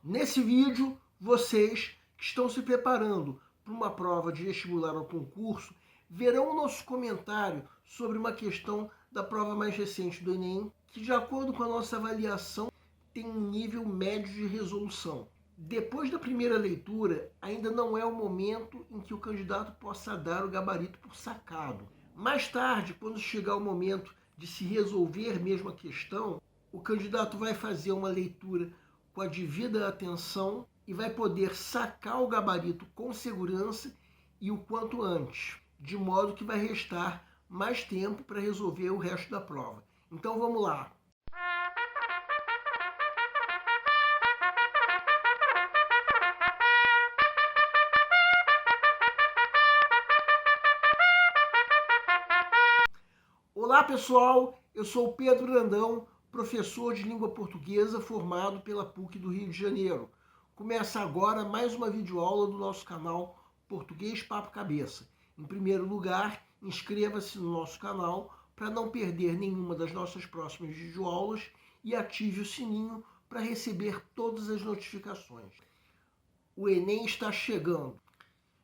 Nesse vídeo, vocês que estão se preparando para uma prova de vestibular ou concurso verão o nosso comentário sobre uma questão da prova mais recente do Enem, que de acordo com a nossa avaliação tem um nível médio de resolução. Depois da primeira leitura, ainda não é o momento em que o candidato possa dar o gabarito por sacado. Mais tarde, quando chegar o momento de se resolver mesmo a questão, o candidato vai fazer uma leitura com a devida atenção e vai poder sacar o gabarito com segurança e o quanto antes, de modo que vai restar mais tempo para resolver o resto da prova. Então vamos lá. Olá pessoal, eu sou o Pedro Brandão, professor de língua portuguesa formado pela PUC do Rio de Janeiro. Começa agora mais uma videoaula do nosso canal Português Papo Cabeça. Em primeiro lugar, inscreva-se no nosso canal para não perder nenhuma das nossas próximas videoaulas e ative o sininho para receber todas as notificações. O Enem está chegando.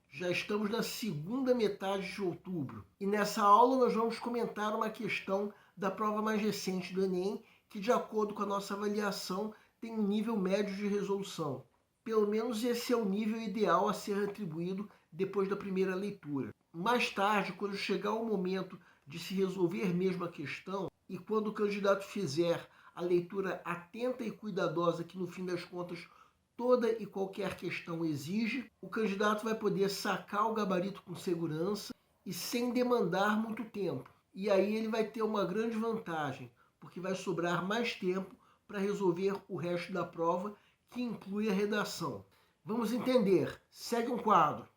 Já estamos na segunda metade de outubro e nessa aula nós vamos comentar uma questão da prova mais recente do Enem que, de acordo com a nossa avaliação, tem um nível médio de resolução. Pelo menos esse é o nível ideal a ser atribuído depois da primeira leitura. Mais tarde, quando chegar o momento de se resolver mesmo a questão e quando o candidato fizer a leitura atenta e cuidadosa que, no fim das contas, toda e qualquer questão exige, o candidato vai poder sacar o gabarito com segurança e sem demandar muito tempo. E aí ele vai ter uma grande vantagem, porque vai sobrar mais tempo para resolver o resto da prova, que inclui a redação. Vamos entender. Segue um quadro.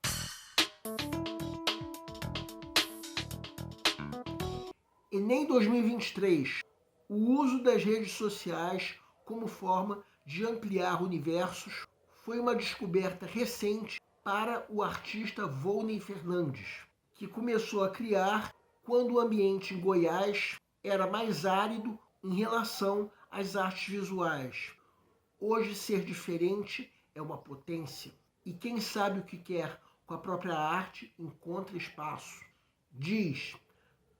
Enem 2023. O uso das redes sociais como forma de ampliar universos foi uma descoberta recente para o artista Volney Fernandes, que começou a criar quando o ambiente em Goiás era mais árido em relação às artes visuais. Hoje, ser diferente é uma potência, e quem sabe o que quer com a própria arte encontra espaço. Diz: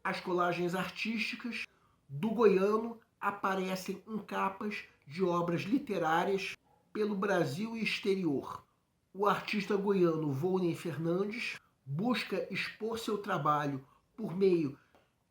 as colagens artísticas do goiano aparecem em capas de obras literárias pelo Brasil e exterior. O artista goiano Volney Fernandes busca expor seu trabalho por meio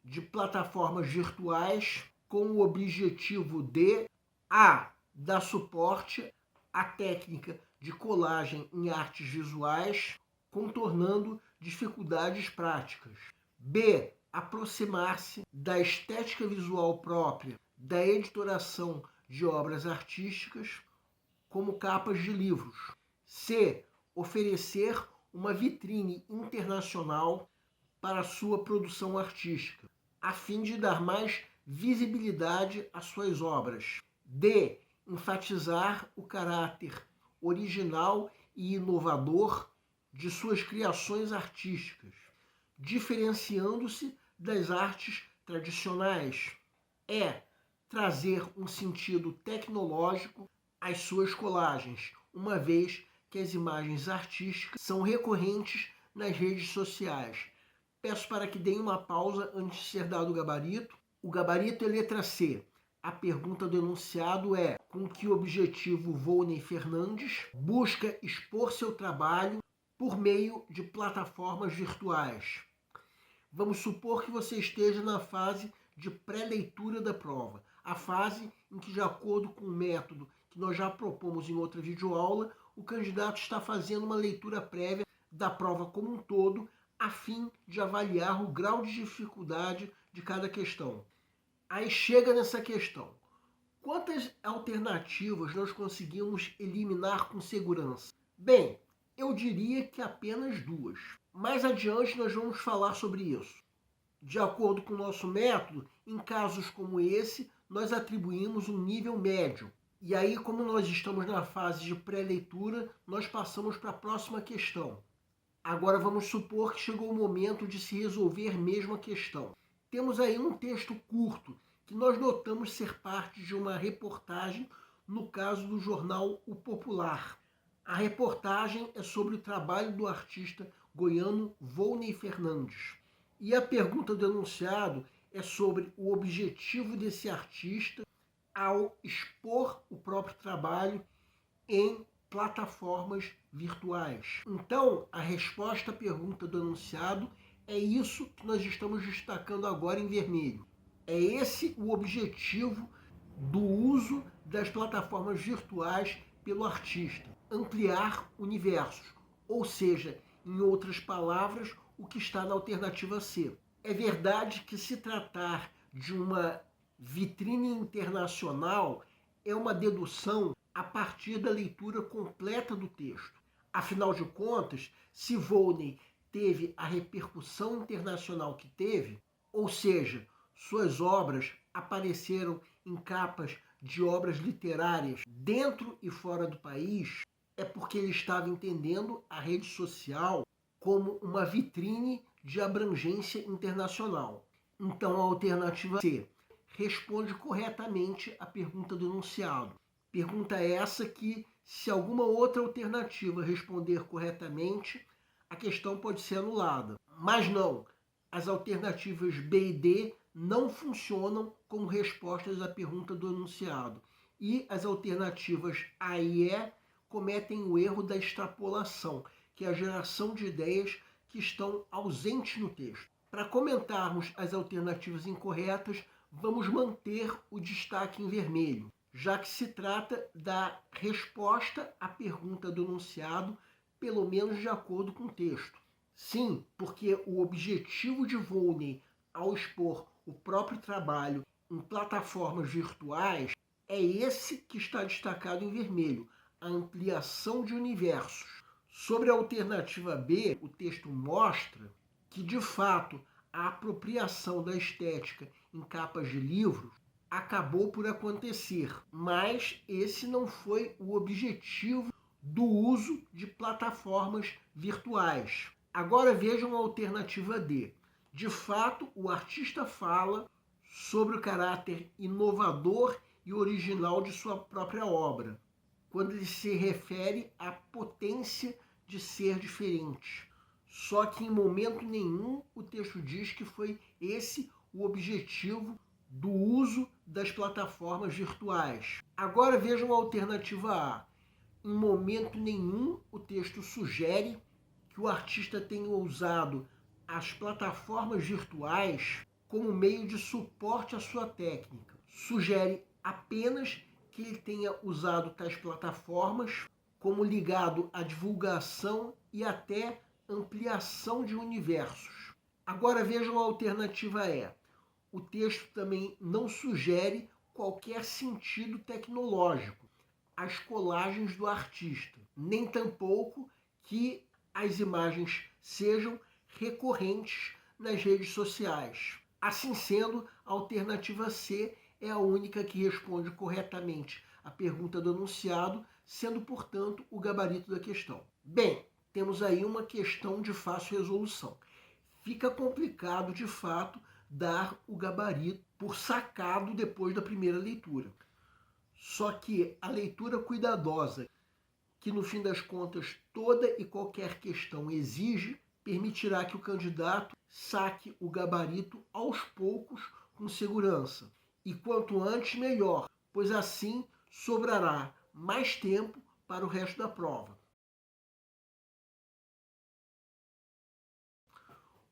de plataformas virtuais com o objetivo de a. dar suporte à técnica de colagem em artes visuais, contornando dificuldades práticas. B. aproximar-se da estética visual própria da editoração de obras artísticas, como capas de livros. C. oferecer uma vitrine internacional para sua produção artística, a fim de dar mais visibilidade às suas obras. D. enfatizar o caráter original e inovador de suas criações artísticas, diferenciando-se das artes tradicionais. É trazer um sentido tecnológico às suas colagens, uma vez que as imagens artísticas são recorrentes nas redes sociais. Peço para que deem uma pausa antes de ser dado o gabarito. O gabarito é letra C. A pergunta do enunciado é: com que objetivo Volney Fernandes busca expor seu trabalho por meio de plataformas virtuais? Vamos supor que você esteja na fase de pré-leitura da prova, a fase em que, de acordo com o método que nós já propomos em outra videoaula, o candidato está fazendo uma leitura prévia da prova como um todo, a fim de avaliar o grau de dificuldade de cada questão. Aí chega nessa questão: quantas alternativas nós conseguimos eliminar com segurança? Bem, eu diria que apenas 2. Mais adiante nós vamos falar sobre isso. De acordo com o nosso método, em casos como esse, nós atribuímos um nível médio. E aí, como nós estamos na fase de pré-leitura, nós passamos para a próxima questão. Agora vamos supor que chegou o momento de se resolver mesmo a questão. Temos aí um texto curto, que nós notamos ser parte de uma reportagem no caso do jornal O Popular. A reportagem é sobre o trabalho do artista goiano Volney Fernandes. E a pergunta do enunciado é sobre o objetivo desse artista ao expor o próprio trabalho em plataformas virtuais. Então, a resposta à pergunta do enunciado é isso que nós estamos destacando agora em vermelho. É esse o objetivo do uso das plataformas virtuais pelo artista: ampliar universos, ou seja, em outras palavras, o que está na alternativa C. É verdade que se tratar de uma vitrine internacional é uma dedução a partir da leitura completa do texto. Afinal de contas, se Volney teve a repercussão internacional que teve, ou seja, suas obras apareceram em capas de obras literárias dentro e fora do país, é porque ele estava entendendo a rede social como uma vitrine de abrangência internacional. Então, a alternativa C responde corretamente à pergunta do enunciado. Pergunta essa que, se alguma outra alternativa responder corretamente, a questão pode ser anulada. Mas não, as alternativas B e D não funcionam como respostas à pergunta do enunciado. E as alternativas A e E cometem o erro da extrapolação, que é a geração de ideias que estão ausentes no texto. Para comentarmos as alternativas incorretas, vamos manter o destaque em vermelho, já que se trata da resposta à pergunta do enunciado, pelo menos de acordo com o texto. Sim, porque o objetivo de Volney ao expor o próprio trabalho em plataformas virtuais é esse que está destacado em vermelho, a ampliação de universos. Sobre a alternativa B, o texto mostra que, de fato, a apropriação da estética em capas de livros acabou por acontecer, mas esse não foi o objetivo do uso de plataformas virtuais. Agora vejam a alternativa D. De fato, o artista fala sobre o caráter inovador e original de sua própria obra, quando ele se refere à potência de ser diferente. Só que em momento nenhum o texto diz que foi esse o objetivo do uso das plataformas virtuais. Agora vejam a alternativa A. Em momento nenhum o texto sugere que o artista tenha usado as plataformas virtuais como meio de suporte à sua técnica. Sugere apenas que ele tenha usado tais plataformas como ligado à divulgação e até ampliação de universos. Agora vejam a alternativa E. O texto também não sugere qualquer sentido tecnológico às colagens do artista, nem tampouco que as imagens sejam recorrentes nas redes sociais. Assim sendo, a alternativa C é a única que responde corretamente à pergunta do enunciado, sendo, portanto, o gabarito da questão. Bem, temos aí uma questão de fácil resolução. Fica complicado, de fato, dar o gabarito por sacado depois da primeira leitura. Só que a leitura cuidadosa, que no fim das contas toda e qualquer questão exige, permitirá que o candidato saque o gabarito aos poucos com segurança. E quanto antes, melhor, pois assim sobrará mais tempo para o resto da prova.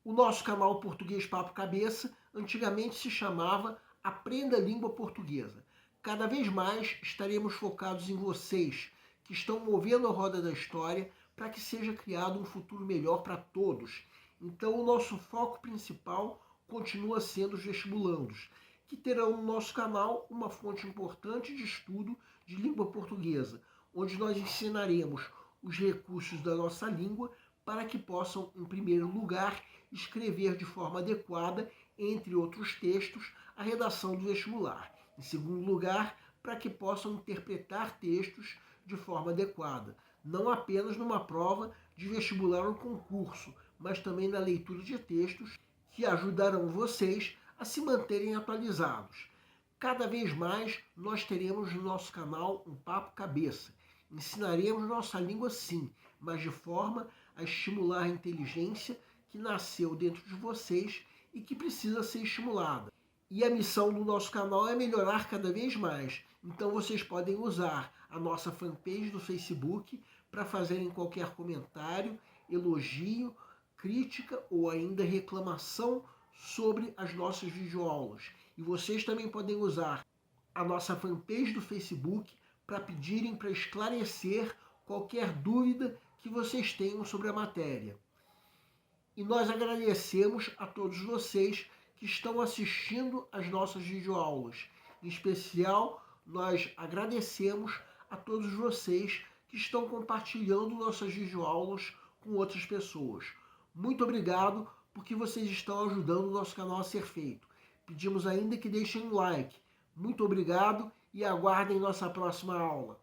O nosso canal Português Papo Cabeça antigamente se chamava Aprenda a Língua Portuguesa. Cada vez mais estaremos focados em vocês, que estão movendo a roda da história para que seja criado um futuro melhor para todos. Então, o nosso foco principal continua sendo os vestibulandos, que terão no nosso canal uma fonte importante de estudo de língua portuguesa, onde nós ensinaremos os recursos da nossa língua para que possam, em primeiro lugar, escrever de forma adequada, entre outros textos, a redação do vestibular. Em segundo lugar, para que possam interpretar textos de forma adequada, não apenas numa prova de vestibular ou concurso, mas também na leitura de textos que ajudarão vocês a se manterem atualizados. Cada vez mais nós teremos no nosso canal um Papo Cabeça. Ensinaremos nossa língua sim, mas de forma a estimular a inteligência que nasceu dentro de vocês e que precisa ser estimulada. E a missão do nosso canal é melhorar cada vez mais. Então vocês podem usar a nossa fanpage do Facebook para fazerem qualquer comentário, elogio, crítica ou ainda reclamação sobre as nossas videoaulas. E vocês também podem usar a nossa fanpage do Facebook para pedirem para esclarecer qualquer dúvida que vocês tenham sobre a matéria. E nós agradecemos a todos vocês que estão assistindo às nossas videoaulas. Em especial, nós agradecemos a todos vocês que estão compartilhando nossas videoaulas com outras pessoas. Muito obrigado, porque vocês estão ajudando o nosso canal a ser feito. Pedimos ainda que deixem um like. Muito obrigado e aguardem nossa próxima aula.